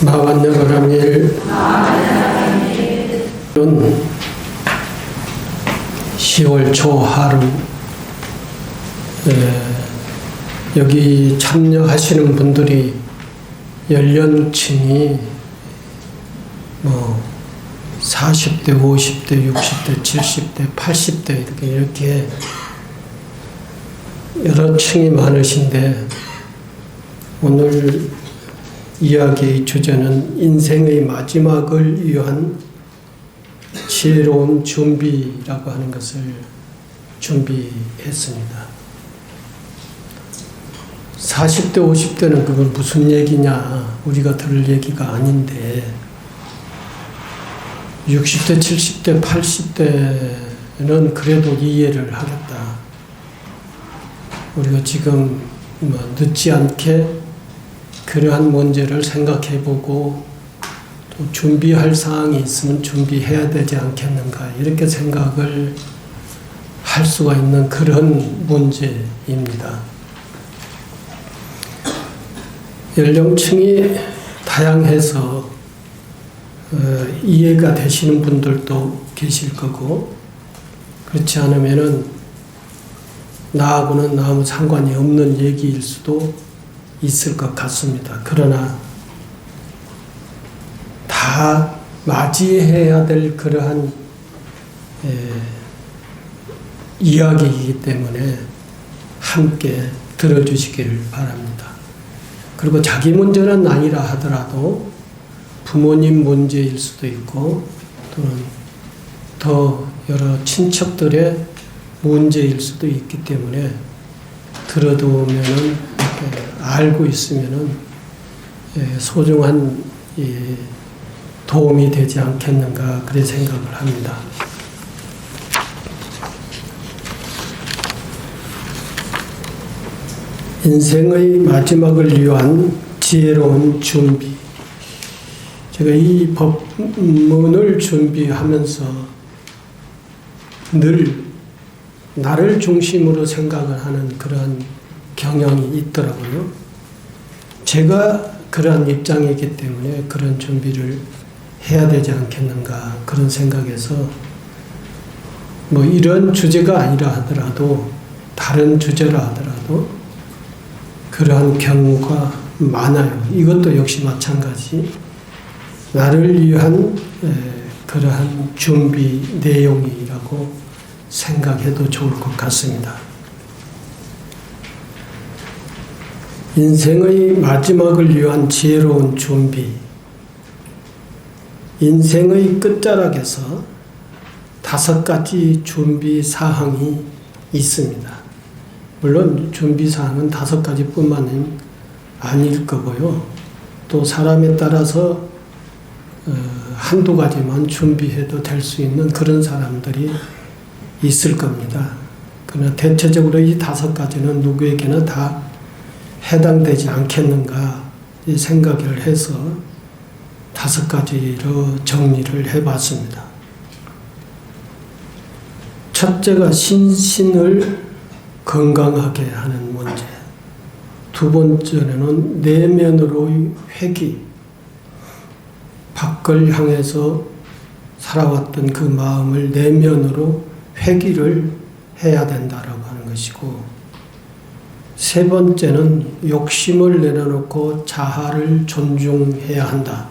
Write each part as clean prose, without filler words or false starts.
마흔여덟일 10월 초 하루 여기 참여하시는 분들이 연령층이 40대, 50대, 60대, 70대, 80대 이렇게 여러 층이 많으신데 오늘 이야기의 주제는 인생의 마지막을 위한 지혜로운 준비라고 하는 것을 준비했습니다. 40대, 50대는 그건 무슨 얘기냐, 우리가 들을 얘기가 아닌데 60대, 70대, 80대는 그래도 이해를 하겠다. 우리가 지금 늦지 않게 그러한 문제를 생각해보고 또 준비할 사항이 있으면 준비해야 되지 않겠는가, 이렇게 생각을 할 수가 있는 그런 문제입니다. 연령층이 다양해서 이해가 되시는 분들도 계실 거고, 그렇지 않으면은 나하고는 아무 상관이 없는 얘기일 수도 있을 것 같습니다. 그러나 다 맞이해야 될 그러한 이야기이기 때문에 함께 들어주시기를 바랍니다. 그리고 자기 문제는 아니라 하더라도 부모님 문제일 수도 있고 또는 더 여러 친척들의 문제일 수도 있기 때문에 들어두면은 알고 있으면은 소중한 도움이 되지 않겠는가, 그런 생각을 합니다. 인생의 마지막을 위한 지혜로운 준비. 제가 이 법문을 준비하면서 늘 나를 중심으로 생각을 하는 그러한 경향이 있더라고요. 제가 그러한 입장이기 때문에 그런 준비를 해야 되지 않겠는가, 그런 생각에서 이런 주제가 아니라 하더라도 다른 주제라 하더라도 그러한 경우가 많아요. 이것도 역시 마찬가지 나를 위한 그러한 준비 내용이라고 생각해도 좋을 것 같습니다. 인생의 마지막을 위한 지혜로운 준비. 인생의 끝자락에서 5가지 준비 사항이 있습니다. 물론 준비 사항은 5가지뿐만은 아닐 거고요. 또 사람에 따라서 한두 가지만 준비해도 될 수 있는 그런 사람들이 있을 겁니다. 그러나 대체적으로 이 5가지는 누구에게나 다 해당되지 않겠는가 이 생각을 해서 5가지로 정리를 해봤습니다. 첫째가 신신을 건강하게 하는 문제. 두 번째는 내면으로의 회귀. 밖을 향해서 살아왔던 그 마음을 내면으로 회귀를 해야 된다라고 하는 것이고, 세 번째는 욕심을 내려놓고 자아를 존중해야 한다.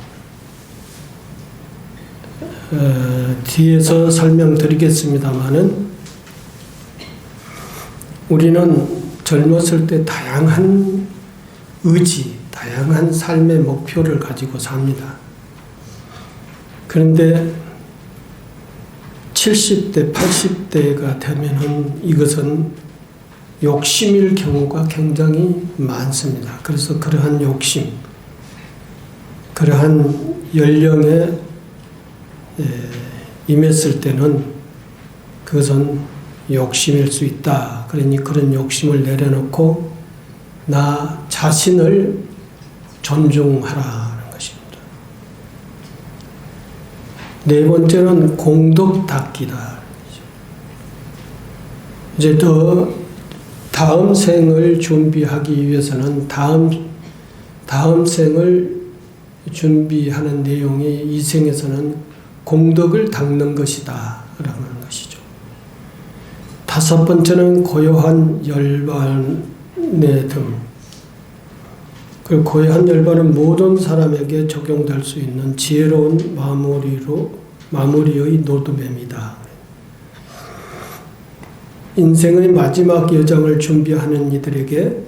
뒤에서 설명드리겠습니다마는 우리는 젊었을 때 다양한 의지, 다양한 삶의 목표를 가지고 삽니다. 그런데 70대, 80대가 되면은 이것은 욕심일 경우가 굉장히 많습니다. 그래서 그러한 욕심, 그러한 연령에 임했을 때는 그것은 욕심일 수 있다. 그러니 그런 욕심을 내려놓고 나 자신을 존중하라는 것입니다. 네 번째는 공덕 닦기다. 이제 더 다음 생을 준비하기 위해서는 다음 생을 준비하는 내용이 이 생에서는 공덕을 닦는 것이다 라는 것이죠. 다섯 번째는 고요한 열반의 등. 그 고요한 열반은 모든 사람에게 적용될 수 있는 지혜로운 마무리의 노드맵이다. 인생의 마지막 여정을 준비하는 이들에게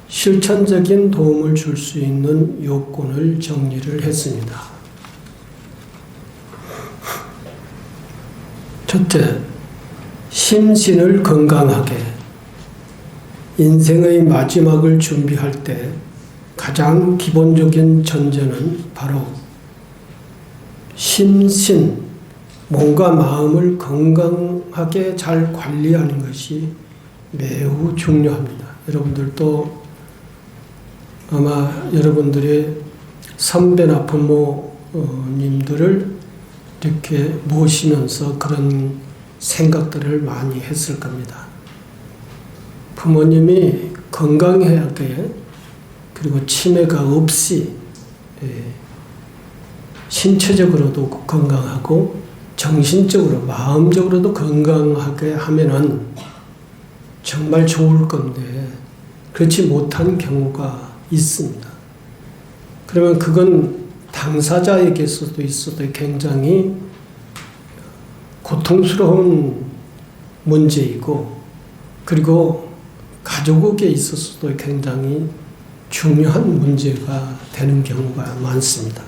실천적인 도움을 줄 수 있는 요건을 정리를 했습니다. 첫째, 심신을 건강하게. 인생의 마지막을 준비할 때 가장 기본적인 전제는 바로 심신, 몸과 마음을 건강하게 잘 관리하는 것이 매우 중요합니다. 여러분들도 아마 여러분들의 선배나 부모님들을 이렇게 모시면서 그런 생각들을 많이 했을 겁니다. 부모님이 건강하게 그리고 치매가 없이 신체적으로도 건강하고 정신적으로 마음적으로도 건강하게 하면은 정말 좋을 건데 그렇지 못한 경우가 있습니다. 그러면 그건 당사자에게서도 있어도 굉장히 고통스러운 문제이고 그리고 가족에게 있어서도 굉장히 중요한 문제가 되는 경우가 많습니다.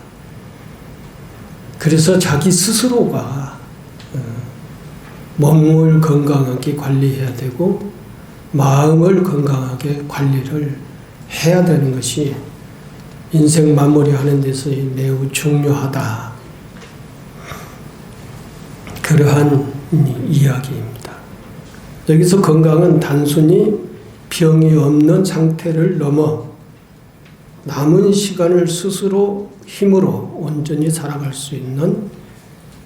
그래서 자기 스스로가 몸을 건강하게 관리해야 되고 마음을 건강하게 관리를 해야 되는 것이 인생 마무리하는 데서 매우 중요하다. 그러한 이야기입니다. 여기서 건강은 단순히 병이 없는 상태를 넘어 남은 시간을 스스로 힘으로 온전히 살아갈 수 있는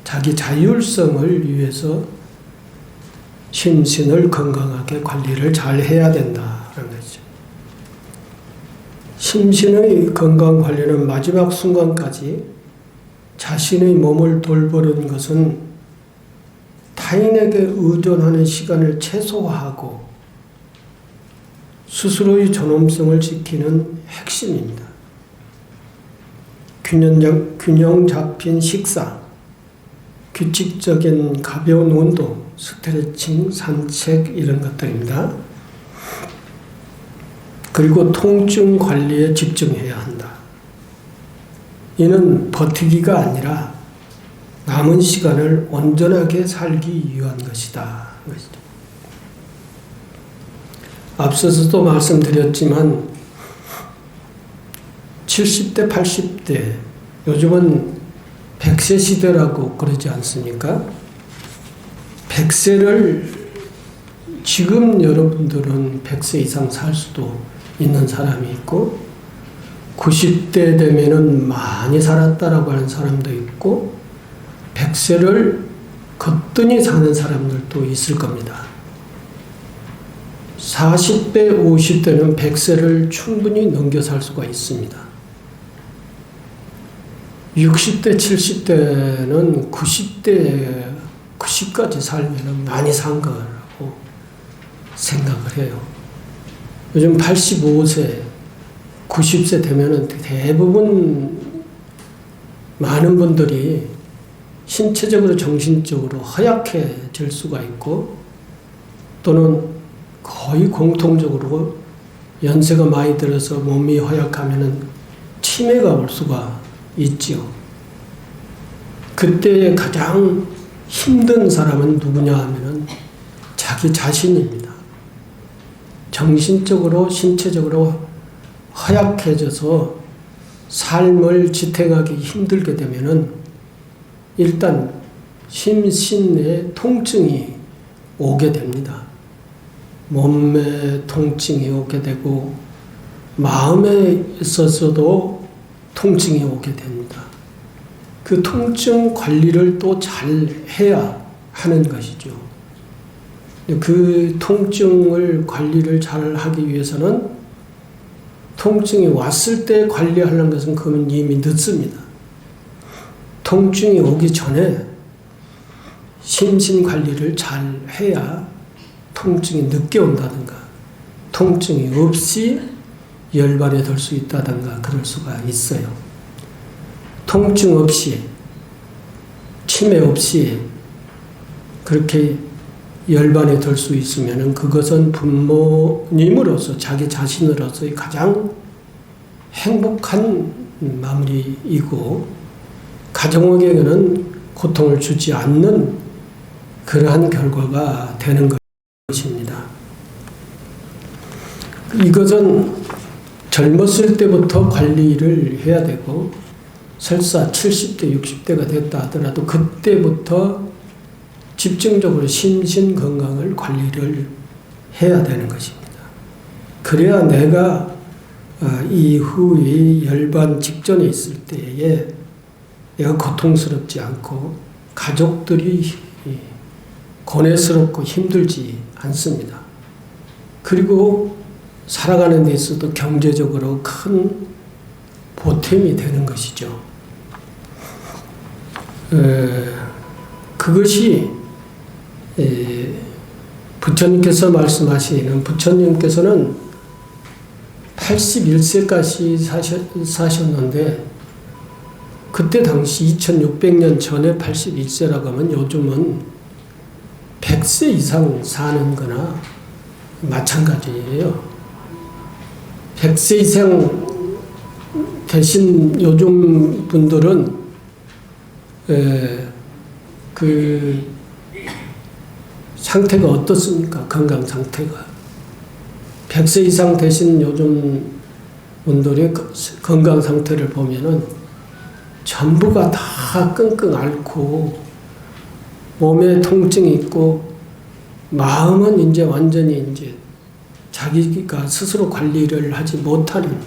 자기 자율성을 위해서 심신을 건강하게 관리를 잘 해야 된다는 거죠. 심신의 건강 관리는 마지막 순간까지 자신의 몸을 돌보는 것은 타인에게 의존하는 시간을 최소화하고 스스로의 존엄성을 지키는 핵심입니다. 균형 잡힌 식사, 규칙적인 가벼운 운동, 스트레칭, 산책 이런 것들입니다. 그리고 통증 관리에 집중해야 한다. 이는 버티기가 아니라 남은 시간을 온전하게 살기 위한 것이다. 앞서서도 말씀드렸지만 70대, 80대, 요즘은 100세 시대라고 그러지 않습니까? 100세를 지금 여러분들은 100세 이상 살 수도 있는 사람이 있고 90대 되면은 많이 살았다라고 하는 사람도 있고 100세를 거뜬히 사는 사람들도 있을 겁니다. 40대, 50대는 100세를 충분히 넘겨 살 수가 있습니다. 60대, 70대는 90까지 살면 많이 산 거라고 생각을 해요. 요즘 85세, 90세 되면은 대부분 많은 분들이 신체적으로 정신적으로 허약해질 수가 있고 또는 거의 공통적으로 연세가 많이 들어서 몸이 허약하면은 치매가 올 수가 있지요. 그때 가장 힘든 사람은 누구냐 하면은 자기 자신입니다. 정신적으로, 신체적으로 허약해져서 삶을 지탱하기 힘들게 되면은 일단 심신의 통증이 오게 됩니다. 몸에 통증이 오게 되고 마음에 있어서도 통증이 오게 됩니다. 그 통증 관리를 또 잘 해야 하는 것이죠. 그 통증을 관리를 잘 하기 위해서는 통증이 왔을 때 관리하는 것은 그건 이미 늦습니다. 통증이 오기 전에 심신 관리를 잘 해야 통증이 늦게 온다든가, 통증이 없이 열반에 들 수 있다든가 그럴 수가 있어요. 통증 없이, 치매 없이 그렇게 열반에 들 수 있으면 그것은 부모님으로서, 자기 자신으로서의 가장 행복한 마무리이고, 가정에게는 고통을 주지 않는 그러한 결과가 되는 것입니다. 이것은 젊었을 때부터 관리를 해야 되고, 설사 70대, 60대가 됐다 하더라도 그때부터 집중적으로 심신 건강을 관리를 해야 되는 것입니다. 그래야 내가 이후에 열반 직전에 있을 때에 내가 고통스럽지 않고 가족들이 고뇌스럽고 힘들지 않습니다. 그리고 살아가는 데 있어도 경제적으로 큰 보탬이 되는 것이죠. 그것이 부처님께서 말씀하시는, 부처님께서는 81세까지 사셨는데, 그때 당시 2600년 전에 81세라고 하면 요즘은 100세 이상 사는 거나 마찬가지예요. 100세 이상 되신 요즘 분들은 그 상태가 어떻습니까? 건강 상태가. 100세 이상 되신 요즘 분들의 건강 상태를 보면은 전부가 다 끙끙 앓고 몸에 통증이 있고 마음은 이제 완전히 이제 자기가 스스로 관리를 하지 못하는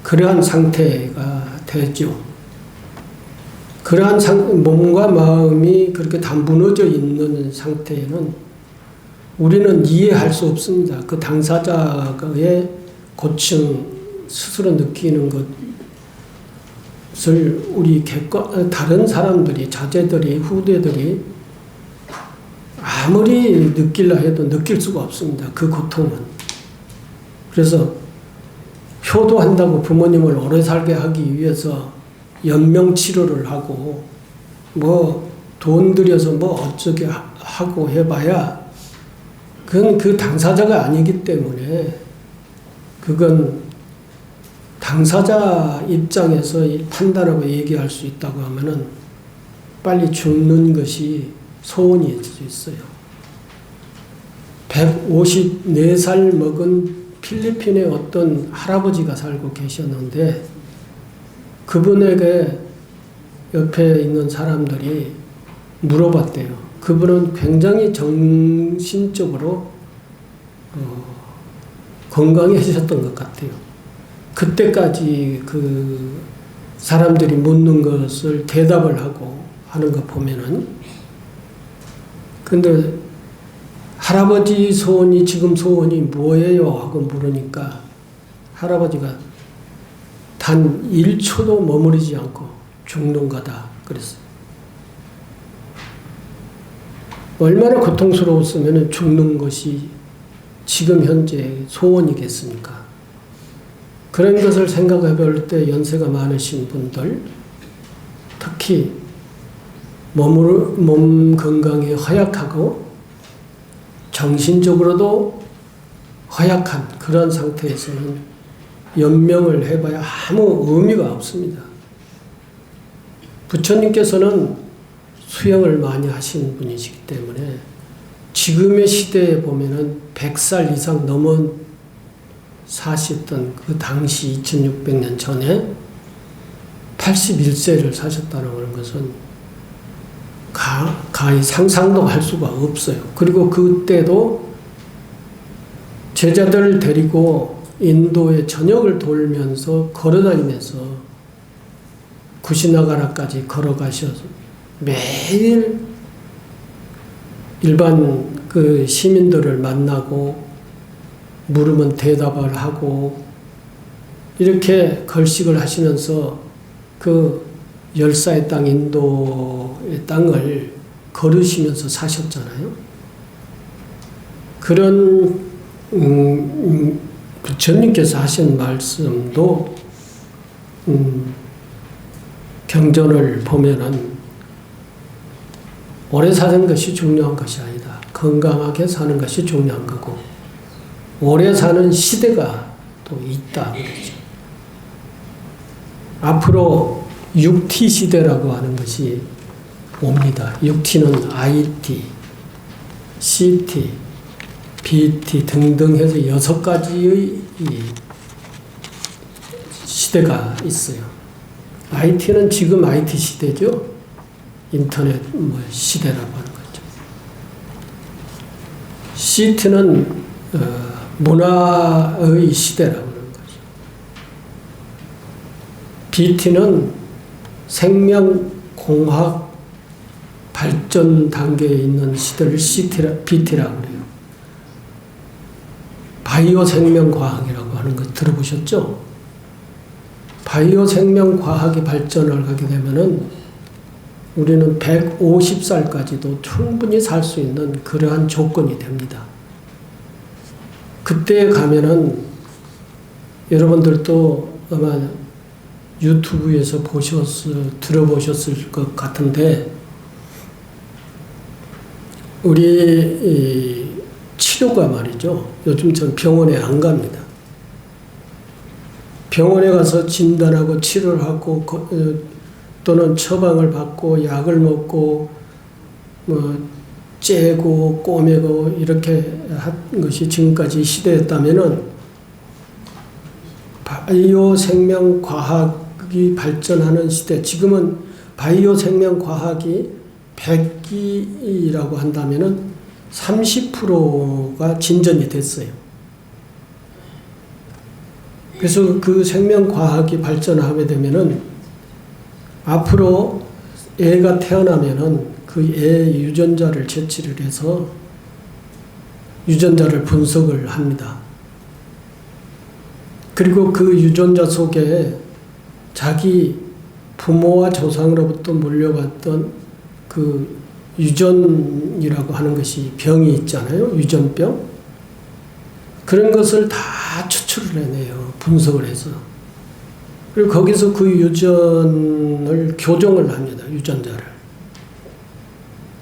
그러한 상태가 되죠. 그러한 몸과 마음이 그렇게 다 무너져 있는 상태에는 우리는 이해할 수 없습니다. 그 당사자의 고충 스스로 느끼는 것을 우리 다른 사람들이, 자제들이, 후대들이 아무리 느끼려 해도 느낄 수가 없습니다. 그 고통은. 그래서 효도한다고 부모님을 오래 살게 하기 위해서 연명치료를 하고 뭐 돈 들여서 뭐 어쩌게 하고 해봐야 그건 그 당사자가 아니기 때문에, 그건 당사자 입장에서 판단하고 얘기할 수 있다고 하면은 빨리 죽는 것이 소원일 수 있어요. 154살 먹은 필리핀의 어떤 할아버지가 살고 계셨는데, 그분에게 옆에 있는 사람들이 물어봤대요. 그분은 굉장히 정신적으로 건강해지셨던 것 같아요. 그때까지 그 사람들이 묻는 것을 대답을 하고 하는 거 보면은. 근데 할아버지 소원이, 지금 소원이 뭐예요? 하고 물으니까 할아버지가 단 1초도 머무르지 않고 죽는 거다 그랬어요. 얼마나 고통스러웠으면 죽는 것이 지금 현재 소원이겠습니까? 그런 것을 생각해 볼 때 연세가 많으신 분들, 특히 몸 건강이 허약하고 정신적으로도 허약한 그런 상태에서는 연명을 해봐야 아무 의미가 없습니다. 부처님께서는 수행을 많이 하신 분이시기 때문에 지금의 시대에 보면은 100살 이상 넘은 사셨던 그 당시 2600년 전에 81세를 사셨다는 것은 가히 상상도 할 수가 없어요. 그리고 그때도 제자들을 데리고 인도의 전역을 돌면서 걸어다니면서 구시나가라까지 걸어가셔서 매일 일반 그 시민들을 만나고 물으면 대답을 하고 이렇게 걸식을 하시면서 그 열사의 땅, 인도의 땅을 걸으시면서 사셨잖아요. 그런 그 주님께서 하신 말씀도 경전을 보면은 오래 사는 것이 중요한 것이 아니다. 건강하게 사는 것이 중요한 거고 오래 사는 시대가 또 있다. 그러죠. 앞으로 6T 시대라고 하는 것이 옵니다. 6T는 IT, CT, BT 등등 해서 6가지의 시대가 있어요. IT는 지금 IT 시대죠. 인터넷 시대라고 하는 거죠. CT는 문화의 시대라고 하는 거죠. BT는 생명공학 발전 단계에 있는 시대를 BT라고 그래요. 바이오 생명과학이라고 하는 거 들어보셨죠? 바이오 생명과학이 발전을 하게 되면은 우리는 150살까지도 충분히 살 수 있는 그러한 조건이 됩니다. 그때 가면은 여러분들도 아마 유튜브에서 들어보셨을 것 같은데 우리 치료가 말이죠. 요즘 전 병원에 안 갑니다. 병원에 가서 진단하고 치료를 하고 또는 처방을 받고 약을 먹고 째고 꼬매고 이렇게 한 것이 지금까지 시대였다면은 바이오 생명 과학이 발전하는 시대, 지금은 바이오 생명 과학이 100기라고 한다면은 30%가 진전이 됐어요. 그래서 그 생명 과학이 발전하게 되면은 앞으로 애가 태어나면은 그 애 유전자를 채취를 해서 유전자를 분석을 합니다. 그리고 그 유전자 속에 자기 부모와 조상으로부터 물려받던 그 유전이라고 하는 것이 병이 있잖아요. 유전병. 그런 것을 다 추출을 해내요. 분석을 해서. 그리고 거기서 그 유전을 교정을 합니다. 유전자를.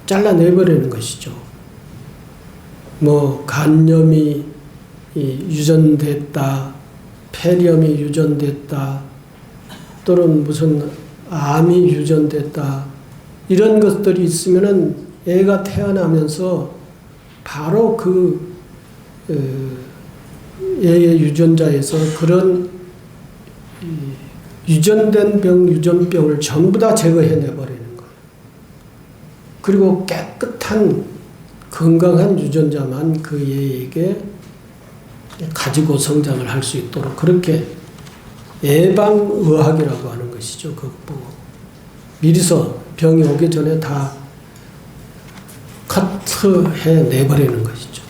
잘라내버리는 것이죠. 간염이 유전됐다. 폐렴이 유전됐다. 또는 무슨 암이 유전됐다. 이런 것들이 있으면은 애가 태어나면서 바로 그 애의 유전자에서 그런 유전된 병, 유전병을 전부 다 제거해내버리는 거예요. 그리고 깨끗한 건강한 유전자만 그 애에게 가지고 성장을 할 수 있도록 그렇게 예방의학이라고 하는 것이죠. 그거 보고 미리서 병이 오기 전에 다 커트해 내버리는 것이죠.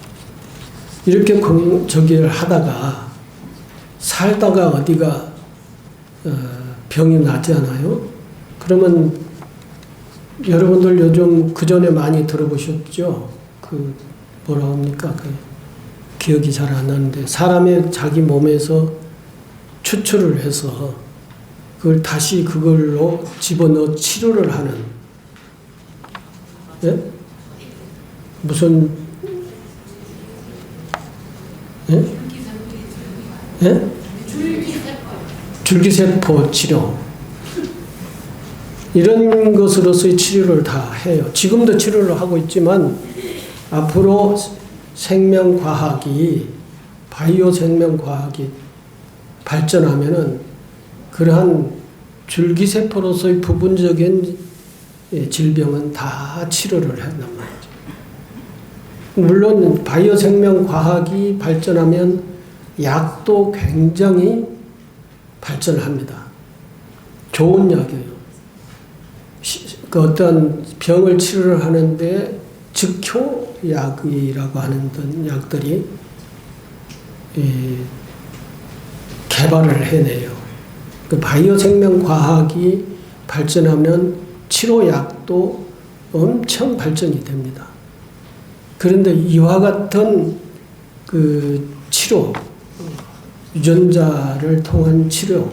이렇게 저기를 하다가 살다가 어디가 병이 나지 않아요? 그러면 여러분들 요즘 그 전에 많이 들어보셨죠? 뭐라고 합니까? 기억이 잘 안 나는데 사람의 자기 몸에서 추출을 해서 그걸 다시 그걸로 집어넣어 치료를 하는, 예? 무슨, 예? 예? 줄기세포 치료. 이런 것으로서의 치료를 다 해요. 지금도 치료를 하고 있지만 앞으로 생명과학이, 바이오 생명과학이 발전하면은 그러한 줄기세포로서의 부분적인 질병은 다 치료를 한단 말이죠. 물론 바이오 생명과학이 발전하면 약도 굉장히 발전합니다. 좋은 약이에요. 어떤 병을 치료를 하는데 즉효약이라고 하는 약들이 개발을 해내요. 그 바이오 생명 과학이 발전하면 치료약도 엄청 발전이 됩니다. 그런데 이와 같은 그 치료, 유전자를 통한 치료,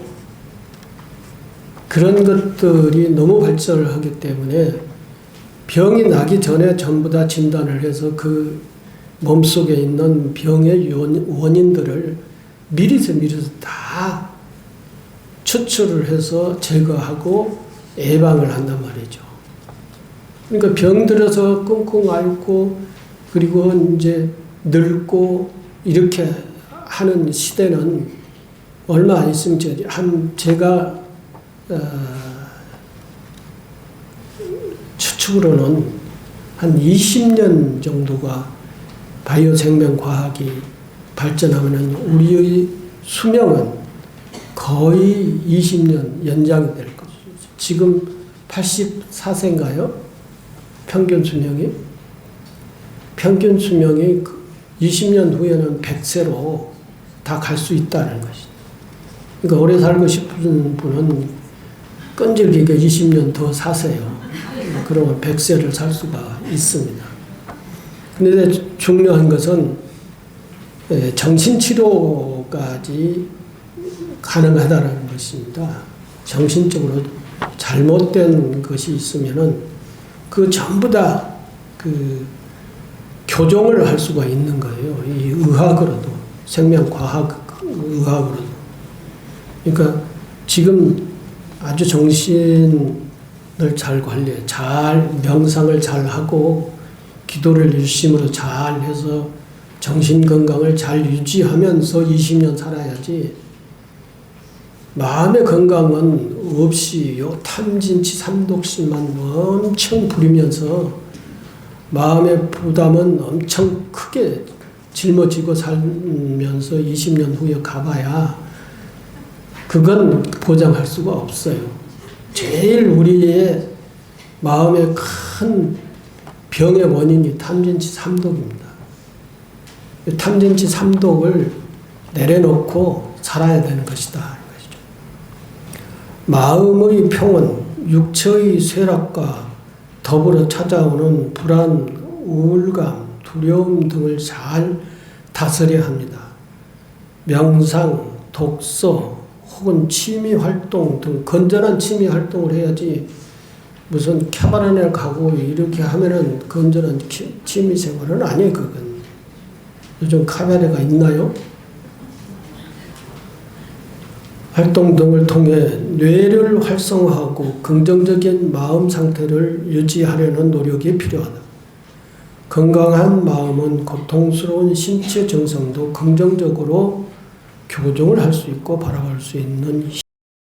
그런 것들이 너무 발전을 하기 때문에 병이 나기 전에 전부 다 진단을 해서 그 몸속에 있는 병의 원인들을 미리서 다 추출을 해서 제거하고 예방을 한단 말이죠. 그러니까 병들어서 끙끙 앓고 그리고 이제 늙고 이렇게 하는 시대는 얼마 안 있으면 제가 추측으로는 한 20년 정도가 바이오 생명 과학이 발전하면 우리의 수명은 거의 20년 연장이 될 것이죠. 지금 84세인가요? 평균 수명이? 평균 수명이 20년 후에는 100세로 다 갈 수 있다는 것이죠. 그러니까 오래 살고 싶은 분은 끈질기게 20년 더 사세요. 그러면 100세를 살 수가 있습니다. 그런데 중요한 것은 정신치료까지 가능하다는 것입니다. 정신적으로 잘못된 것이 있으면은 그 전부 다 그 교정을 할 수가 있는 거예요. 이 의학으로도, 생명과학 의학으로도. 그러니까 지금 아주 정신을 잘 관리해, 잘 명상을 잘 하고 기도를 일심으로 잘 해서 정신 건강을 잘 유지하면서 20년 살아야지. 마음의 건강은 없이 요 탐진치 삼독심만 엄청 부리면서 마음의 부담은 엄청 크게 짊어지고 살면서 20년 후에 가봐야 그건 보장할 수가 없어요. 제일 우리의 마음의 큰 병의 원인이 탐진치 삼독입니다. 탐진치 삼독을 내려놓고 살아야 되는 것이다. 마음의 평온, 육체의 쇠락과 더불어 찾아오는 불안, 우울감, 두려움 등을 잘 다스려야 합니다. 명상, 독서 혹은 취미활동 등 건전한 취미활동을 해야지 무슨 캐바레네 가고 이렇게 하면은 건전한 취미생활은 아니에요. 그건. 요즘 카바레가 있나요? 활동 등을 통해 뇌를 활성화하고 긍정적인 마음 상태를 유지하려는 노력이 필요하다. 건강한 마음은 고통스러운 신체 증상도 긍정적으로 교정을 할 수 있고 바라볼 수 있는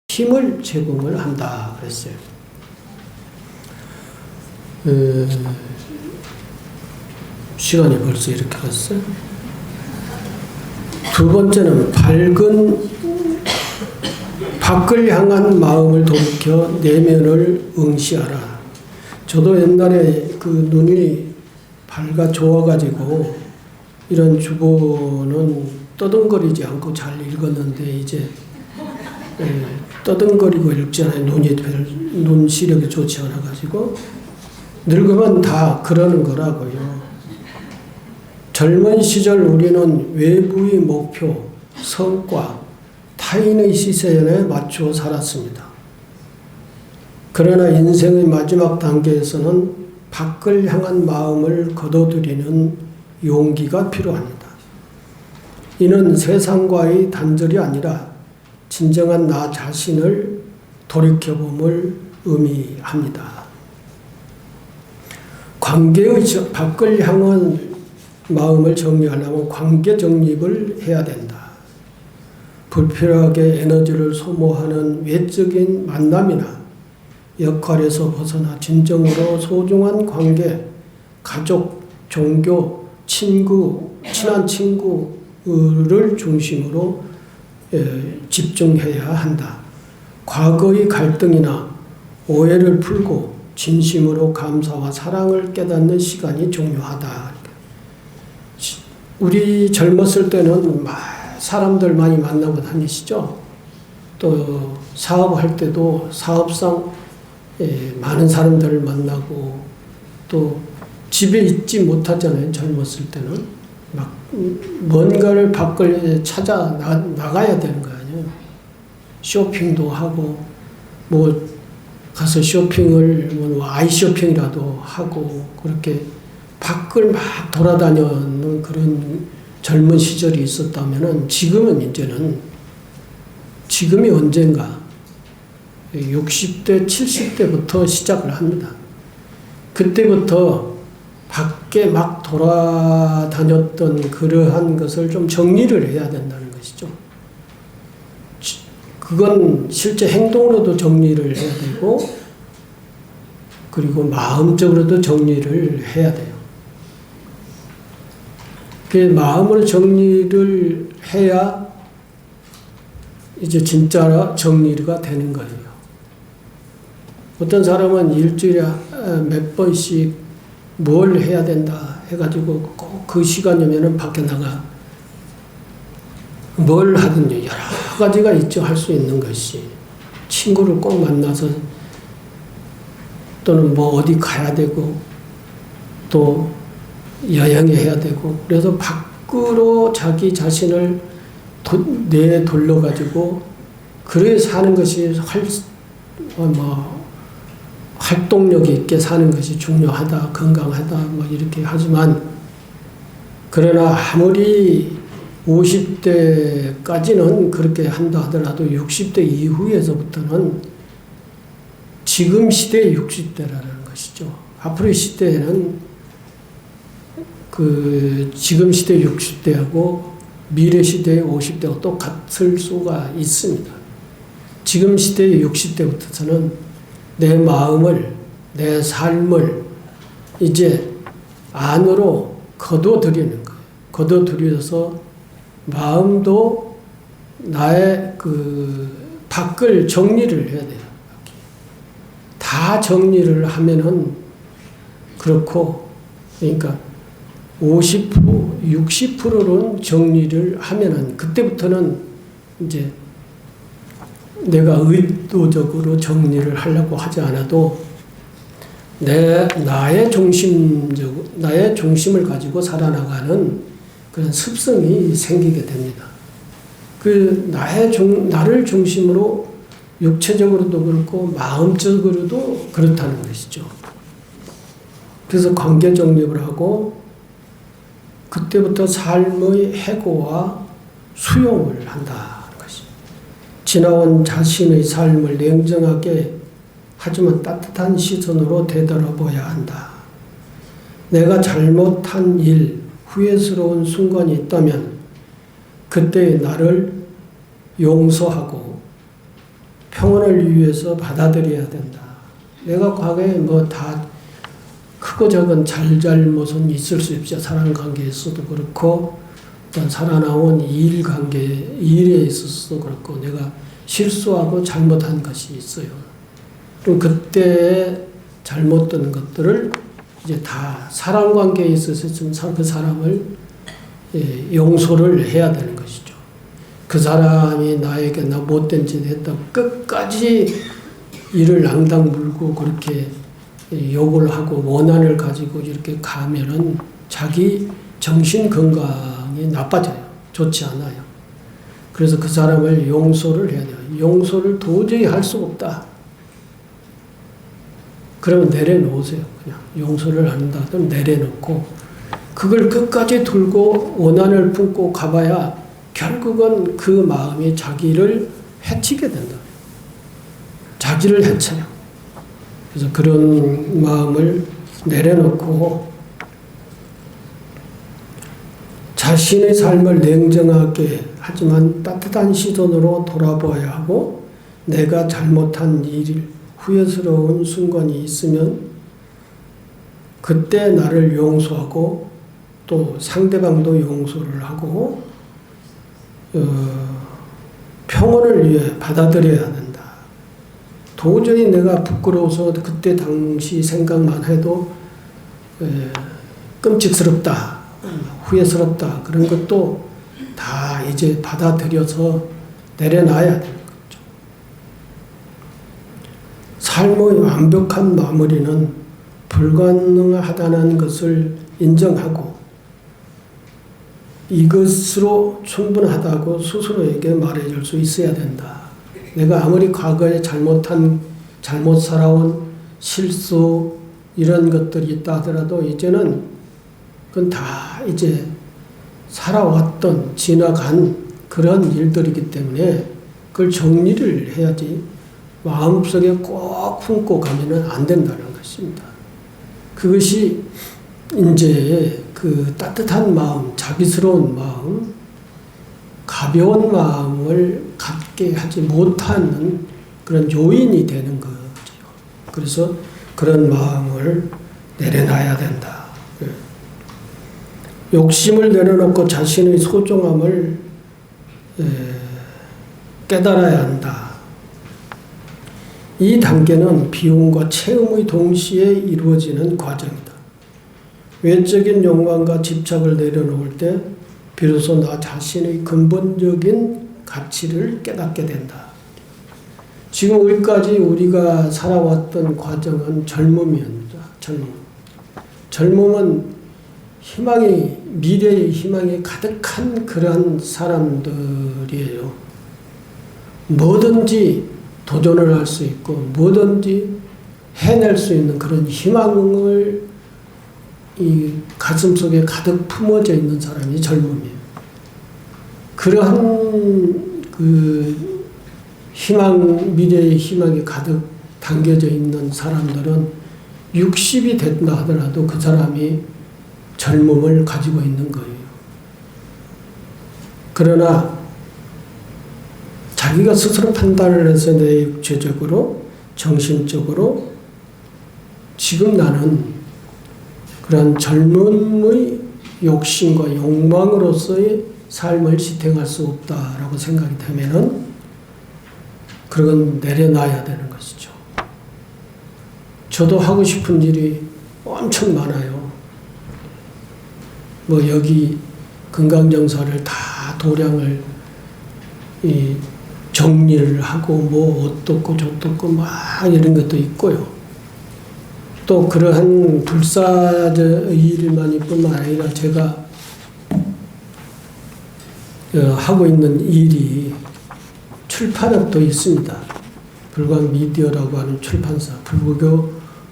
힘을 제공을 한다. 그랬어요. 시간이 벌써 이렇게 갔어요. 두 번째는 밖을 향한 마음을 돌이켜 내면을 응시하라. 저도 옛날에 그 눈이 밝아 좋아가지고 이런 주보는 떠듬거리지 않고 잘 읽었는데 이제 떠듬거리고 읽잖아요. 눈 시력이 좋지 않아가지고 늙으면 다 그러는 거라고요. 젊은 시절 우리는 외부의 목표, 성과, 타인의 시선에 맞추어 살았습니다. 그러나 인생의 마지막 단계에서는 밖을 향한 마음을 거둬들이는 용기가 필요합니다. 이는 세상과의 단절이 아니라 진정한 나 자신을 돌이켜봄을 의미합니다. 관계의 밖을 향한 마음을 정리하려면 관계 정립을 해야 된다. 불필요하게 에너지를 소모하는 외적인 만남이나 역할에서 벗어나 진정으로 소중한 관계, 가족, 종교, 친한 친구를 중심으로 집중해야 한다. 과거의 갈등이나 오해를 풀고 진심으로 감사와 사랑을 깨닫는 시간이 중요하다. 우리 젊었을 때는 막 사람들 많이 만나고 다니시죠? 또 사업할 때도 사업상 많은 사람들을 만나고 또 집에 있지 못하잖아요. 젊었을 때는. 막 뭔가를 밖을 찾아 나가야 되는 거 아니에요. 쇼핑도 하고 뭐 가서 쇼핑을 뭐 아이 쇼핑이라도 하고 그렇게 밖을 막 돌아다니는 그런 젊은 시절이 있었다면은 지금이 언젠가 60대, 70대부터 시작을 합니다. 그때부터 밖에 막 돌아다녔던 그러한 것을 좀 정리를 해야 된다는 것이죠. 그건 실제 행동으로도 정리를 해야 되고, 그리고 마음적으로도 정리를 해야 돼요. 그 마음으로 정리를 해야 이제 진짜 정리가 되는 거예요. 어떤 사람은 일주일에 몇 번씩 뭘 해야 된다 해가지고 꼭 그 시간이면은 밖에 나가 뭘 하든지 여러 가지가 있죠. 할 수 있는 것이. 친구를 꼭 만나서 또는 뭐 어디 가야 되고 또 여행해야 되고 그래서 밖으로 자기 자신을 내돌려가지고 그래 사는 것이 활동력 있게 사는 것이 중요하다, 건강하다, 뭐 이렇게 하지만, 그러나 아무리 50대까지는 그렇게 한다 하더라도 60대 이후에서부터는 지금 시대의 60대라는 것이죠. 앞으로의 시대에는 지금 시대 60대하고 미래 시대의 50대가 똑같을 수가 있습니다. 지금 시대의 60대부터는 내 마음을, 내 삶을 이제 안으로 거둬들이는 거예요. 거둬들여서 마음도 나의 밖을 정리를 해야 돼요. 다 정리를 하면은 그렇고, 그러니까 50%, 60%는 정리를 하면은 그때부터는 이제 내가 의도적으로 정리를 하려고 하지 않아도 나의 중심을 가지고 살아나가는 그런 습성이 생기게 됩니다. 나를 중심으로 육체적으로도 그렇고 마음적으로도 그렇다는 것이죠. 그래서 관계 정립을 하고 그때부터 삶의 해고와 수용을 한다는 것입니다. 지나온 자신의 삶을 냉정하게 하지만 따뜻한 시선으로 되돌아봐야 한다. 내가 잘못한 일, 후회스러운 순간이 있다면 그때의 나를 용서하고 평온을 위해서 받아들여야 된다. 내가 과거에 다 크고 작은 잘못은 있을 수 있죠. 사람 관계에서도 그렇고, 어떤 살아나온 일에 있어서도 그렇고, 내가 실수하고 잘못한 것이 있어요. 그럼 그때 잘못된 것들을 이제 다 사람 관계에 있어서 그 사람을 용서를 해야 되는 것이죠. 그 사람이 나에게 못된 짓 했다고 끝까지 이를 앙당 물고 그렇게 욕을 하고 원한을 가지고 이렇게 가면은 자기 정신 건강이 나빠져요. 좋지 않아요. 그래서 그 사람을 용서를 해야 돼요. 용서를 도저히 할 수가 없다. 그러면 내려놓으세요. 그냥 용서를 한다 하면 내려놓고 그걸 끝까지 들고 원한을 품고 가봐야 결국은 그 마음이 자기를 해치게 된다. 자기를 해쳐요. 그래서 그런 마음을 내려놓고 자신의 삶을 냉정하게 하지만 따뜻한 시선으로 돌아봐야 하고, 내가 잘못한 일, 후회스러운 순간이 있으면 그때 나를 용서하고 또 상대방도 용서를 하고 평온을 위해 받아들여야 된다. 도저히 내가 부끄러워서 그때 당시 생각만 해도 끔찍스럽다, 후회스럽다, 그런 것도 다 이제 받아들여서 내려놔야 되는 거죠. 삶의 완벽한 마무리는 불가능하다는 것을 인정하고 이것으로 충분하다고 스스로에게 말해줄 수 있어야 된다. 내가 아무리 과거에 잘못 살아온 실수 이런 것들이 있다 하더라도 이제는 그건 다 이제 살아왔던 지나간 그런 일들이기 때문에 그걸 정리를 해야지 마음속에 꼭 품고 가면은 안 된다는 것입니다. 그것이 이제 그 따뜻한 마음, 자비스러운 마음, 가벼운 마음을 갖게 하지 못하는 그런 요인이 되는 거죠. 그래서 그런 마음을 내려놔야 된다. 욕심을 내려놓고 자신의 소중함을 깨달아야 한다. 이 단계는 비움과 체험의 동시에 이루어지는 과정이다. 외적인 욕망과 집착을 내려놓을 때 비로소 나 자신의 근본적인 가치를 깨닫게 된다. 지금 여기까지 우리가 살아왔던 과정은 젊음이었다. 젊음은 미래의 희망이 가득한 그러한 사람들이에요. 뭐든지 도전을 할 수 있고 뭐든지 해낼 수 있는 그런 희망을 이 가슴속에 가득 품어져 있는 사람이 젊음이에요. 그러한 그 미래의 희망이 가득 담겨져 있는 사람들은 60이 됐다 하더라도 그 사람이 젊음을 가지고 있는 거예요. 그러나 자기가 스스로 판단을 해서 내 육체적으로 정신적으로 지금 나는 그런 젊음의 욕심과 욕망으로서의 삶을 지탱할 수 없다라고 생각이 되면은 그건 내려놔야 되는 것이죠. 저도 하고 싶은 일이 엄청 많아요. 뭐 여기 금강정사를 다 도량을 정리를 하고 뭐 어떻고 저떻고 막 이런 것도 있고요. 또 그러한 불사의 일만이 뿐만 아니라 제가 하고 있는 일이 출판업도 있습니다. 불광미디어라고 하는 출판사,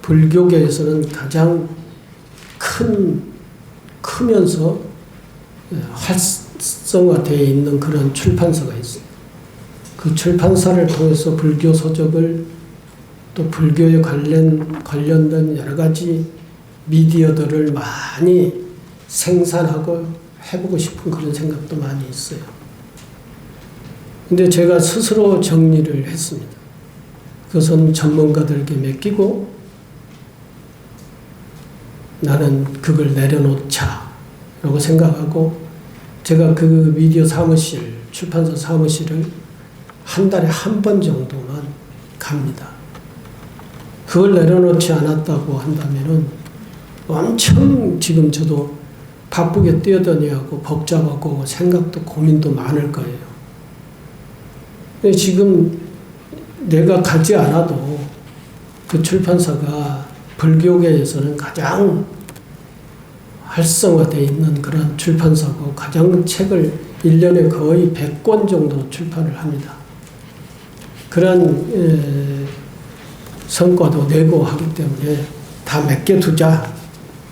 불교계에서는 가장 크면서 활성화되어 있는 그런 출판사가 있어요. 그 출판사를 통해서 불교 서적을 또 불교에 관련된 여러 가지 미디어들을 많이 생산하고 해보고 싶은 그런 생각도 많이 있어요. 근데 제가 스스로 정리를 했습니다. 그것은 전문가들에게 맡기고 나는 그걸 내려놓자라고 생각하고 제가 그 미디어 사무실, 출판사 사무실을 한 달에 한 번 정도만 갑니다. 그걸 내려놓지 않았다고 한다면은 엄청 지금 저도 바쁘게 뛰어다니고 복잡하고 생각도 고민도 많을 거예요. 지금 내가 가지 않아도 그 출판사가 불교계에서는 가장 활성화되어 있는 그런 출판사고 가장 책을 1년에 거의 100권 정도 출판을 합니다. 그런 성과도 내고 하기 때문에 다 맡겨두자.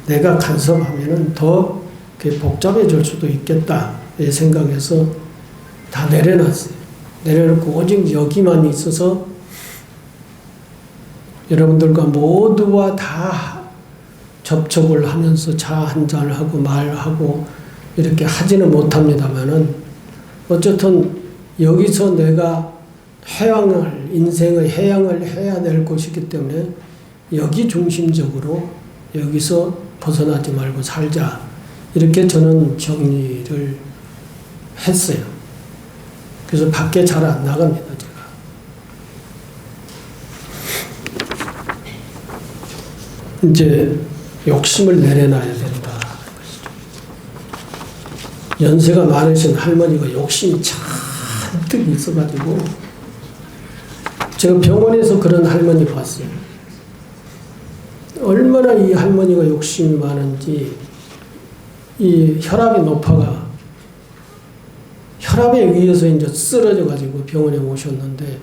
내가 간섭하면은 더 복잡해질 수도 있겠다. 생각해서 다 내려놨어요. 내려놓고 오직 여기만 있어서 여러분들과 모두와 다 접촉을 하면서 차 한잔을 하고 말하고 이렇게 하지는 못합니다만은 어쨌든 여기서 내가 인생의 해양을 해야 될 것이기 때문에 여기 중심적으로 여기서 벗어나지 말고 살자. 이렇게 저는 정리를 했어요. 그래서 밖에 잘 안 나갑니다, 제가. 이제 욕심을 내려놔야 된다. 연세가 많으신 할머니가 욕심이 잔뜩 있어가지고 제가 병원에서 그런 할머니 봤어요. 얼마나 이 할머니가 욕심이 많은지 이 혈압이 높아가 혈압에 의해서 이제 쓰러져 가지고 병원에 오셨는데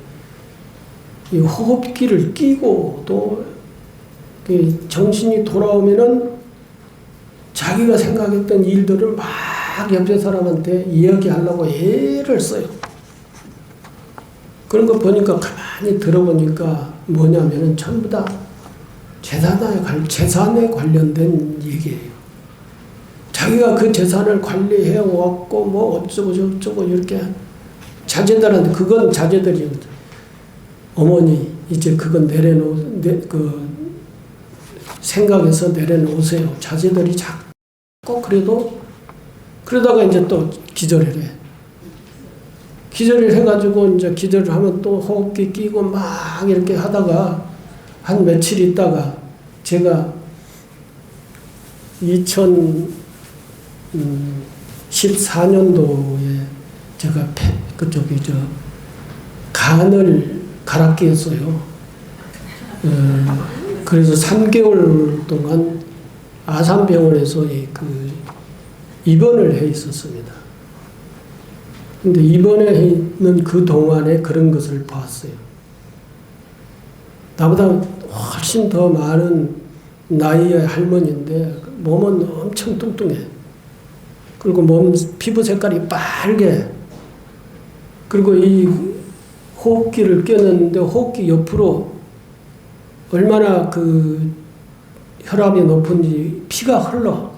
이 호흡기를 끼고 또 정신이 돌아오면은 자기가 생각했던 일들을 막 옆에 사람한테 이야기하려고 애를 써요. 그런 거 보니까 가만히 들어보니까 뭐냐면은 전부 다 재산에 관련된 얘기예요. 자기가 그 재산을 관리해 왔고 뭐 어쩌고 저쩌고 이렇게 자제들한테 그건 자제들이 어머니 이제 그건 그 생각에서 내려놓으세요. 자제들이 자꾸 그러다가 이제 또 기절을 해. 기절을 해가지고 이제 기절을 하면 또 호흡기 끼고 막 이렇게 하다가 한 며칠 있다가 제가 2014년도에 제가 간을 갈아 끼웠어요. 그래서 3개월 동안 아산병원에서 입원을 해 있었습니다. 근데 입원해 있는 그 동안에 그런 것을 봤어요. 나보다 훨씬 더 많은 나이의 할머니인데 몸은 엄청 뚱뚱해. 그리고 피부 색깔이 빨개. 그리고 이 호흡기를 꼈는데 호흡기 옆으로 얼마나 그 혈압이 높은지 피가 흘러.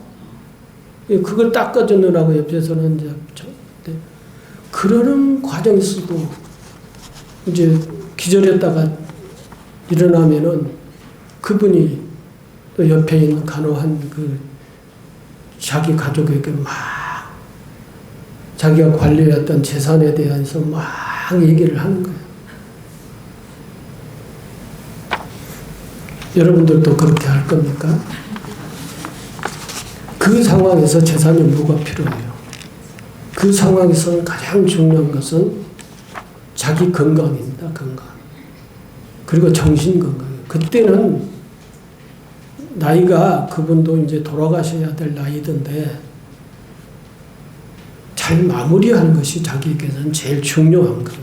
그걸 닦아주느라고 옆에서는 이제 그러는 과정에서도 이제 기절했다가 일어나면은 그분이 또 옆에 있는 간호한 자기 가족에게 막 자기가 관리했던 재산에 대해서 막 얘기를 하는 거예요. 여러분들도 그렇게 할 겁니까? 그 상황에서 재산이 뭐가 필요해요? 그 상황에서는 가장 중요한 것은 자기 건강입니다. 건강. 그리고 정신 건강이에요. 그때는 나이가 그분도 이제 돌아가셔야 될 나이던데 잘 마무리하는 것이 자기에게는 제일 중요한 거예요.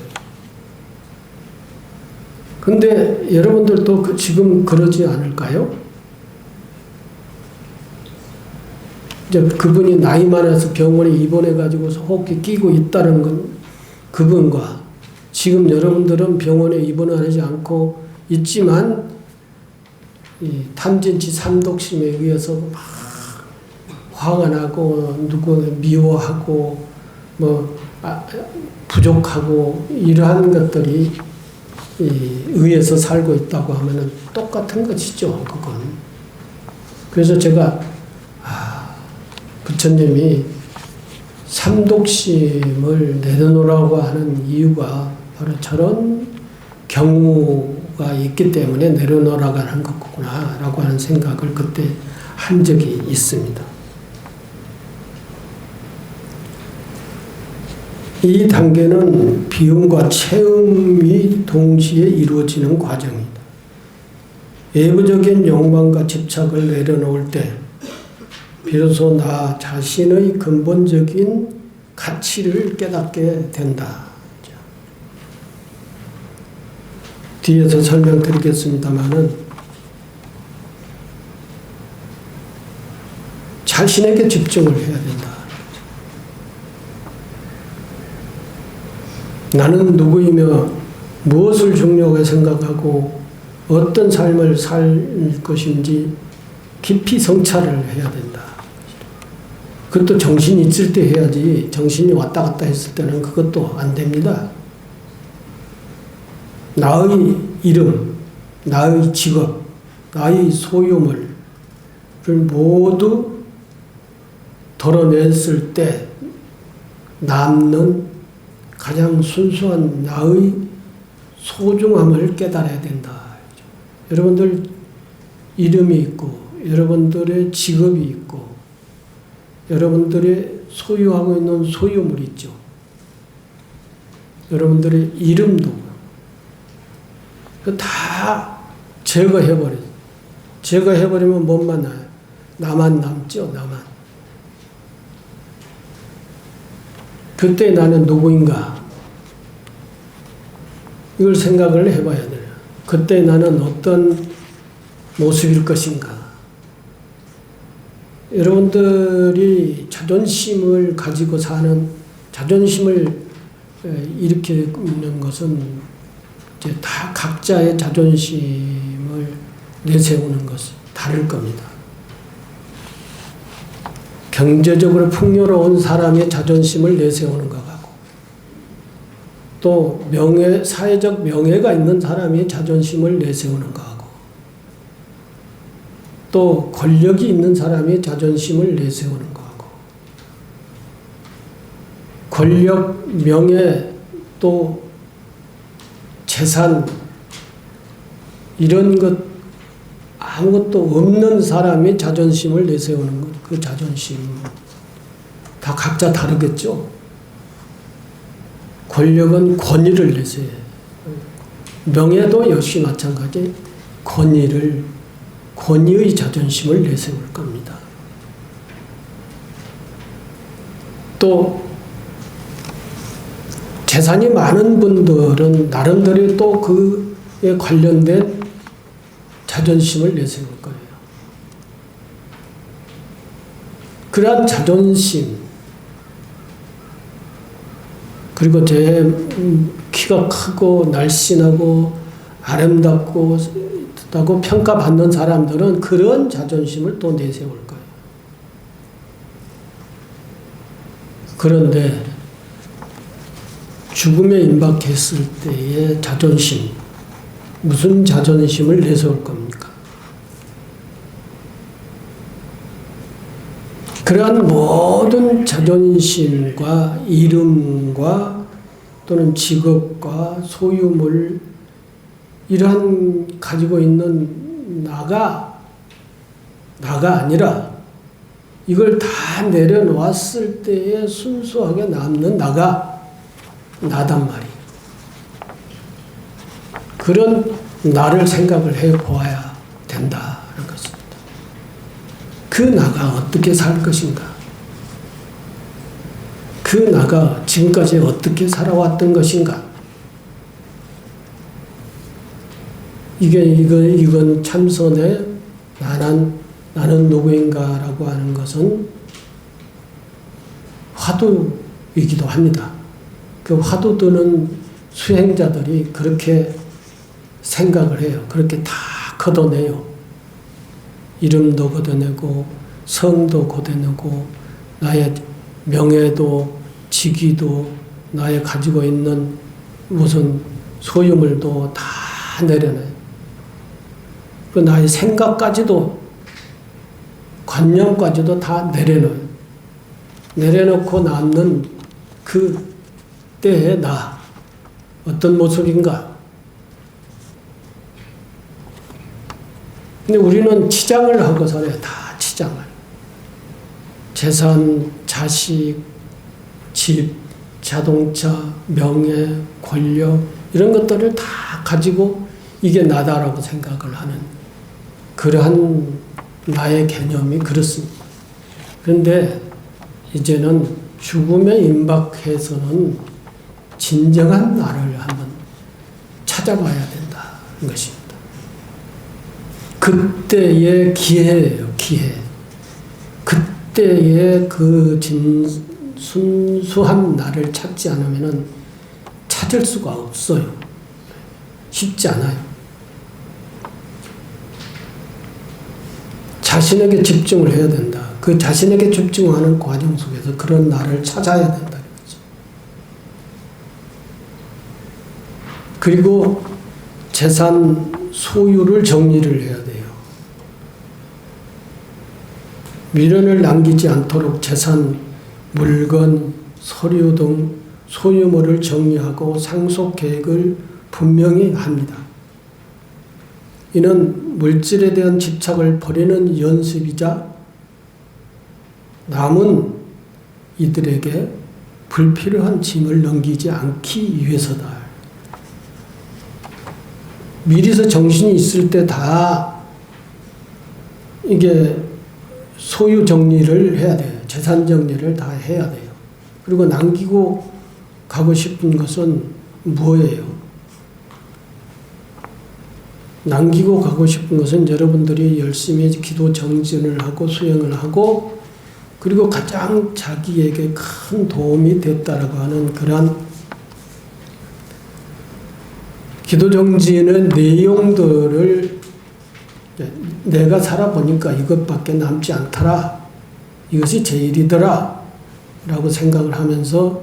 근데 여러분들도 지금 그러지 않을까요? 이제 그분이 나이 많아서 병원에 입원해가지고 호흡기 끼고 있다는 건 그분과 지금 여러분들은 병원에 입원하지 않고 있지만 이 탐진치 삼독심에 의해서 막 화가 나고 누구 미워하고 부족하고 이러한 것들이 의해서 살고 있다고 하면은 똑같은 것이죠. 그건. 그래서 제가 부처님이 삼독심을 내려놓으라고 하는 이유가 바로 저런 경우가 있기 때문에 내려놓으라고 하는 거구나 라고 하는 생각을 그때 한 적이 있습니다. 이 단계는 비움과 체험이 동시에 이루어지는 과정이다. 외부적인 욕망과 집착을 내려놓을 때 비로소 나 자신의 근본적인 가치를 깨닫게 된다. 뒤에서 설명드리겠습니다마는 자신에게 집중을 해야 된다. 나는 누구이며 무엇을 중요하게 생각하고 어떤 삶을 살 것인지 깊이 성찰을 해야 된다. 그것도 정신이 있을 때 해야지 정신이 왔다 갔다 했을 때는 그것도 안 됩니다. 나의 이름, 나의 직업, 나의 소유물을 모두 덜어냈을 때 남는 가장 순수한 나의 소중함을 깨달아야 된다. 여러분들 이름이 있고 여러분들의 직업이 있고 여러분들의 소유하고 있는 소유물 있죠. 여러분들의 이름도 다 제거해버려요. 제거해버리면 뭐만 나요? 나만 남죠, 나만. 그때 나는 누구인가? 이걸 생각을 해봐야 돼요. 그때 나는 어떤 모습일 것인가? 여러분들이 자존심을 가지고 사는, 자존심을 일으키는 것은 이제 다 각자의 자존심을 내세우는 것은 다를 겁니다. 경제적으로 풍요로운 사람의 자존심을 내세우는 것 같고, 또 사회적 명예가 있는 사람이 자존심을 내세우는 것 같고, 또 권력이 있는 사람이 자존심을 내세우는 것 같고, 권력, 명예, 또 재산, 이런 것 아무것도 없는 사람이 자존심을 내세우는 것, 그 자존심 다 각자 다르겠죠. 권력은 권위를 내세워요. 명예도 역시 마찬가지 권위의 자존심을 내세울 겁니다. 또 재산이 많은 분들은 나름대로 또 그에 관련된 자존심을 내세울 거예요. 그러한 자존심, 그리고 제 키가 크고 날씬하고 아름답고 다고 평가받는 사람들은 그런 자존심을 또 내세울 거예요. 그런데 죽음에 임박했을 때의 자존심, 무슨 자존심을 내세울 겁니까? 그러한 모든 자존심과 이름과 또는 직업과 소유물, 이러한 가지고 있는 나가 아니라 이걸 다 내려놓았을 때에 순수하게 남는 나가 나단 말이에요. 그런 나를 생각을 해 보아야 된다는 것입니다. 그 나가 어떻게 살 것인가? 그 나가 지금까지 어떻게 살아왔던 것인가? 이건 참선의 나는 누구인가라고 하는 것은 화두이기도 합니다. 그 화두 드는 수행자들이 그렇게 생각을 해요. 그렇게 다 걷어내요. 이름도 걷어내고 성도 걷어내고 나의 명예도 직위도 나의 가지고 있는 무슨 소유물도 다 내려놔요. 그 나의 생각까지도 관념까지도 다 내려놔요. 내려놓고 남는 그 때의 나 어떤 모습인가? 근데 우리는 치장을 하고 살아요. 다 치장을. 재산, 자식, 집, 자동차, 명예, 권력 이런 것들을 다 가지고 이게 나다라고 생각을 하는 그러한 나의 개념이 그렇습니다. 그런데 이제는 죽음에 임박해서는 진정한 나를 한번 찾아봐야 된다는 것입니다. 그때의 기회예요, 기회. 그때의 그 순수한 나를 찾지 않으면 찾을 수가 없어요. 쉽지 않아요. 자신에게 집중을 해야 된다. 그 자신에게 집중하는 과정 속에서 그런 나를 찾아야 된다는 거죠. 그리고 재산, 소유를 정리를 해야 돼요. 미련을 남기지 않도록 재산, 물건, 서류 등 소유물을 정리하고 상속 계획을 분명히 합니다. 이는 물질에 대한 집착을 버리는 연습이자 남은 이들에게 불필요한 짐을 넘기지 않기 위해서다. 미리서 정신이 있을 때 다 이게 소유 정리를 해야 돼요. 재산 정리를 다 해야 돼요. 그리고 남기고 가고 싶은 것은 뭐예요? 남기고 가고 싶은 것은 여러분들이 열심히 기도 정진을 하고 수행을 하고 그리고 가장 자기에게 큰 도움이 됐다라고 하는 그러한 기도 정진의 내용들을 내가 살아보니까 이것밖에 남지 않더라. 이것이 제일이더라. 라고 생각을 하면서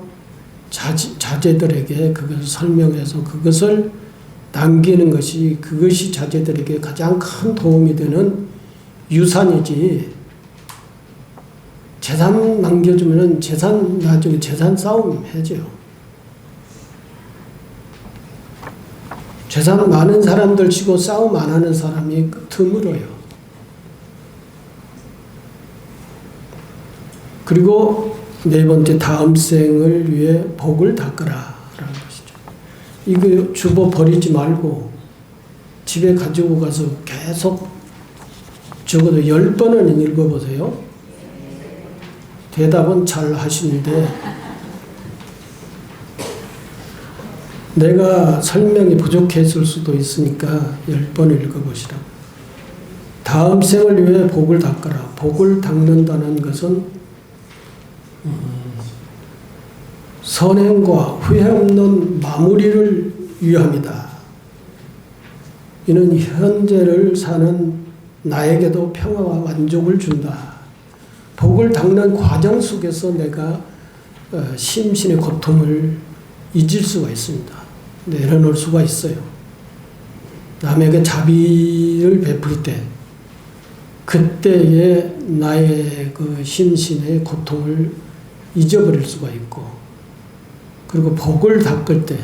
자제들에게 그것을 설명해서 그것을 남기는 것이 그것이 자제들에게 가장 큰 도움이 되는 유산이지. 재산 남겨주면은 나중에 재산 싸움 해죠. 재산 많은 사람들 치고 싸움 안 하는 사람이 드물어요. 그리고 네 번째, 다음 생을 위해 복을 닦으라 라는 것이죠. 이거 주워 버리지 말고 집에 가지고 가서 계속 적어도 10번은 읽어보세요. 대답은 잘 하시는데 내가 설명이 부족했을 수도 있으니까 10번 읽어보시라고. 다음 생을 위해 복을 닦으라. 복을 닦는다는 것은 선행과 후회 없는 마무리를 위함이다. 이는 현재를 사는 나에게도 평화와 만족을 준다. 복을 닦는 과정 속에서 내가 심신의 고통을 잊을 수가 있습니다. 내려놓을 수가 있어요. 남에게 자비를 베풀 때 그때의 나의 그 심신의 고통을 잊어버릴 수가 있고, 그리고 복을 닦을 때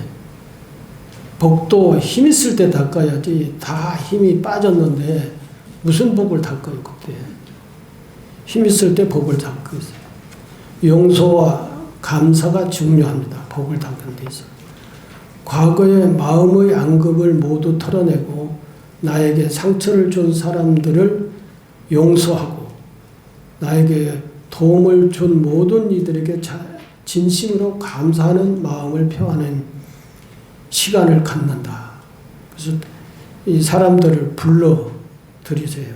복도 힘 있을 때 닦아야지. 다 힘이 빠졌는데 무슨 복을 닦아요 그때. 힘 있을 때 복을 닦으세요. 용서와 감사가 중요합니다. 복을 닦는 데 있어서. 과거의 마음의 앙금을 모두 털어내고 나에게 상처를 준 사람들을 용서하고 나에게 도움을 준 모든 이들에게 진심으로 감사하는 마음을 표하는 시간을 갖는다. 그래서 이 사람들을 불러 드리세요.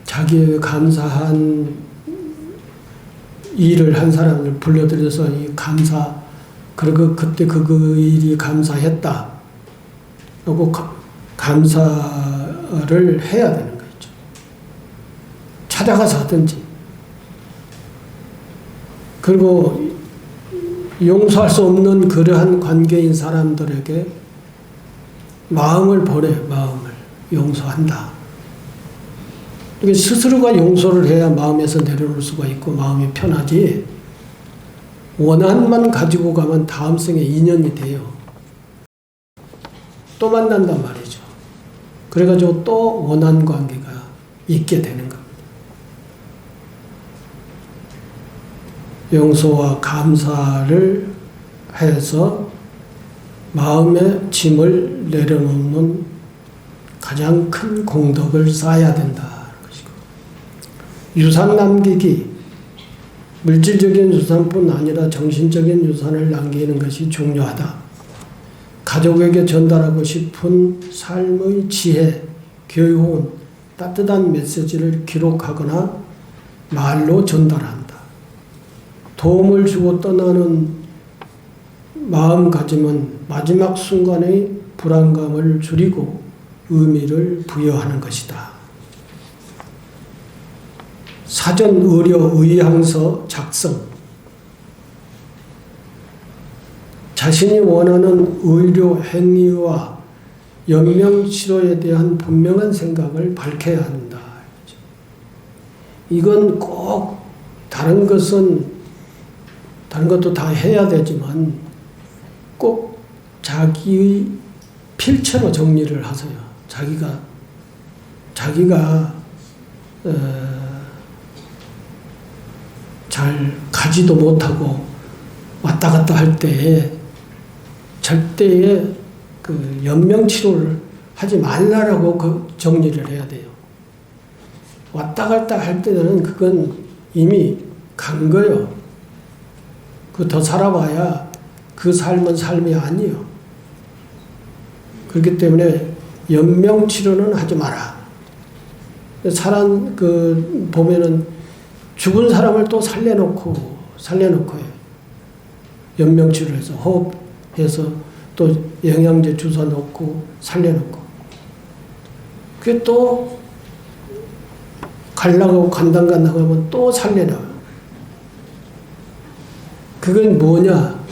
자기의 감사한 일을 한 사람을 불러들여서 이 감사, 그리고 그때 그 일이 감사했다. 하고 감사를 해야 되는 거죠. 찾아가서 하든지. 그리고 용서할 수 없는 그러한 관계인 사람들에게 마음을 용서한다. 스스로가 용서를 해야 마음에서 내려놓을 수가 있고 마음이 편하지. 원한만 가지고 가면 다음 생에 인연이 돼요. 또 만난단 말이죠. 그래가지고 또 원한 관계가 있게 되는 겁니다. 용서와 감사를 해서 마음의 짐을 내려놓는 가장 큰 공덕을 쌓아야 된다. 유산 남기기, 물질적인 유산뿐 아니라 정신적인 유산을 남기는 것이 중요하다. 가족에게 전달하고 싶은 삶의 지혜, 교훈, 따뜻한 메시지를 기록하거나 말로 전달한다. 도움을 주고 떠나는 마음가짐은 마지막 순간의 불안감을 줄이고 의미를 부여하는 것이다. 사전 의료 의향서 작성. 자신이 원하는 의료 행위와 연명치료에 대한 분명한 생각을 밝혀야 한다. 이건 꼭 다른 것도 다 해야 되지만 꼭 자기의 필체로 정리를 하세요. 자기가 잘 가지도 못하고 왔다 갔다 할 때에 절대의 그 연명치료를 하지 말라라고 그 정리를 해야 돼요. 왔다 갔다 할 때는 그건 이미 간 거예요. 그 더 살아봐야 그 삶은 삶이 아니에요. 그렇기 때문에 연명치료는 하지 마라. 사람 그 보면은 죽은 사람을 또 살려놓고 해요. 연명치료해서 호흡해서 또 영양제 주사 놓고 살려놓고. 그게 또 갈라고 간당간당하면 또 살려놔요. 그건 뭐냐?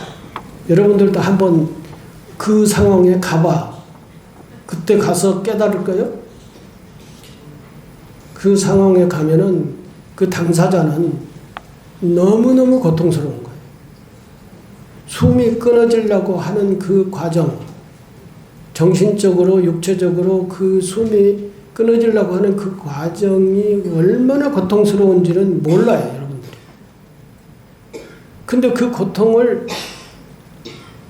여러분들도 한번 그 상황에 가봐. 그때 가서 깨달을 거예요? 그 상황에 가면은 그 당사자는 너무너무 고통스러운 거예요. 숨이 끊어지려고 하는 그 과정, 정신적으로, 육체적으로 그 숨이 끊어지려고 하는 그 과정이 얼마나 고통스러운지는 몰라요, 여러분들이. 근데 그 고통을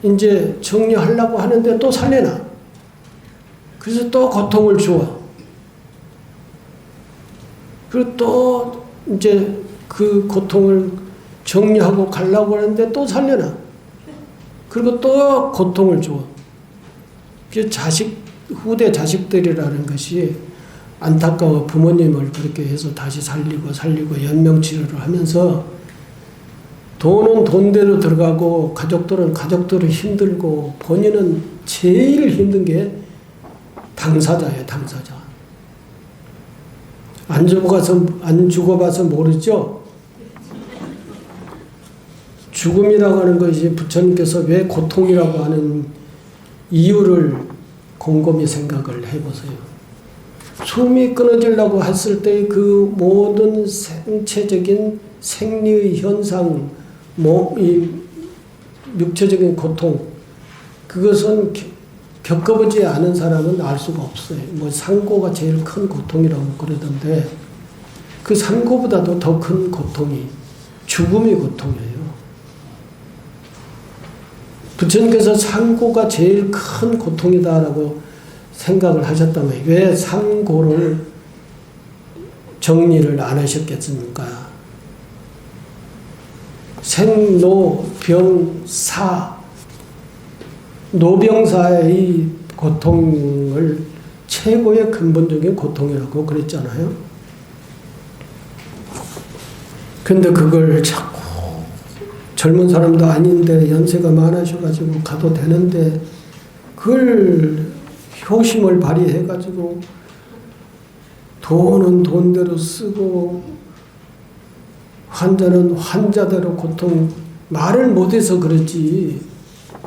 이제 정리하려고 하는데 또 살려놔. 그래서 또 고통을 줘. 그리고 또 이제 그 고통을 정리하고 가려고 하는데 또 살려놔. 그리고 또 고통을 줘. 그 후대 자식들이라는 것이 안타까워 부모님을 그렇게 해서 다시 살리고 연명치료를 하면서 돈은 돈대로 들어가고 가족들은 가족대로 힘들고 본인은 제일 힘든 게 당사자예요, 당사자. 안 죽어봐서 모르죠? 죽음이라고 하는 것이 부처님께서 왜 고통이라고 하는 이유를 곰곰이 생각을 해보세요. 숨이 끊어지려고 했을 때 그 모든 생체적인 생리의 현상, 이 육체적인 고통, 그것은 겪어보지 않은 사람은 알 수가 없어요. 뭐 상고가 제일 큰 고통이라고 그러던데 그 상고보다도 더 큰 고통이 죽음이 고통이에요. 부처님께서 상고가 제일 큰 고통이다라고 생각을 하셨다면 왜 상고를 정리를 안 하셨겠습니까? 생로병사 노병사의 고통을 최고의 근본적인 고통이라고 그랬잖아요. 근데 그걸 자꾸 젊은 사람도 아닌데 연세가 많으셔가지고 가도 되는데 그걸 효심을 발휘해가지고 돈은 돈대로 쓰고 환자는 환자대로 고통 말을 못해서 그러지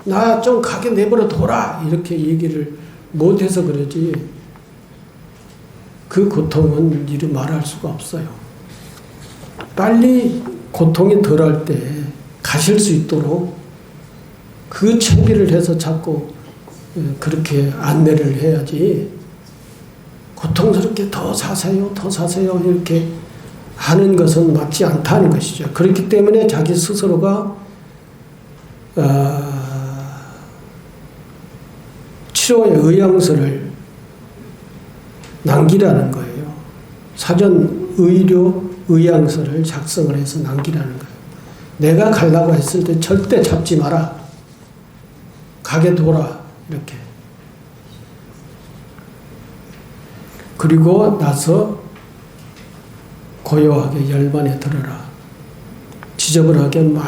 나 좀 가게 내버려 둬라 이렇게 얘기를 못해서 그러지 그 고통은 이루 말할 수가 없어요. 빨리 고통이 덜할 때 가실 수 있도록 그 채비를 해서 자꾸 그렇게 안내를 해야지 고통스럽게 더 사세요 이렇게 하는 것은 맞지 않다는 것이죠. 그렇기 때문에 자기 스스로가 치료의 의향서를 남기라는 거예요. 사전 의료 의향서를 작성을 해서 남기라는 거예요. 내가 가려고 했을 때 절대 잡지 마라. 가게 둬라. 이렇게. 그리고 나서 고요하게 열반에 들어라. 지저분하게 막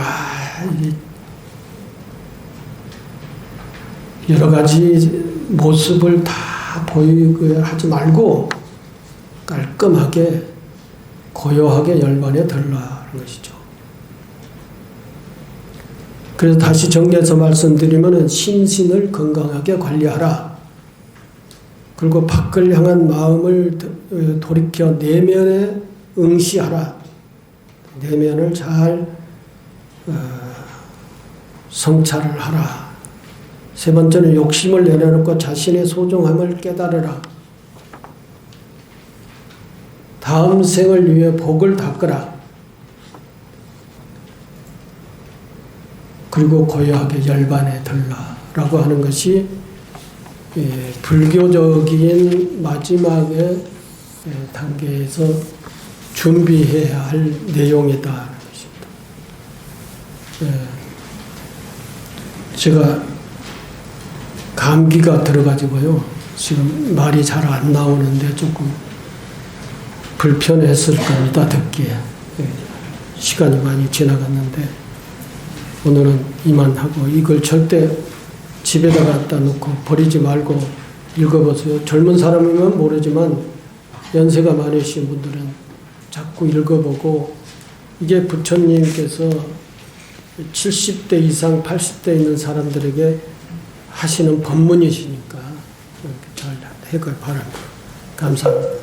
여러 가지 모습을 다 보이게 하지 말고 깔끔하게 고요하게 열반에 들어라는 것이죠. 그래서 다시 정리해서 말씀드리면心신을 건강하게 관리하라. 그리고 밖을 향한 마음을 돌이켜 내면에 응시하라. 내면을 잘 성찰을 하라. 세 번째는 욕심을 내려놓고 자신의 소중함을 깨달으라. 다음 생을 위해 복을 닦으라. 그리고 고요하게 열반에 들라라고 하는 것이 불교적인 마지막의 단계에서 준비해야 할 내용이다. 제가 감기가 들어가지고요. 지금 말이 잘 안 나오는데 조금 불편했을 겁니다. 듣기에. 시간이 많이 지나갔는데 오늘은 이만하고 이걸 절대 집에다 갖다 놓고 버리지 말고 읽어보세요. 젊은 사람이면 모르지만 연세가 많으신 분들은 자꾸 읽어보고 이게 부처님께서 70대 이상 80대 있는 사람들에게 하시는 법문이시니까 잘 해가 바랍니다. 감사합니다.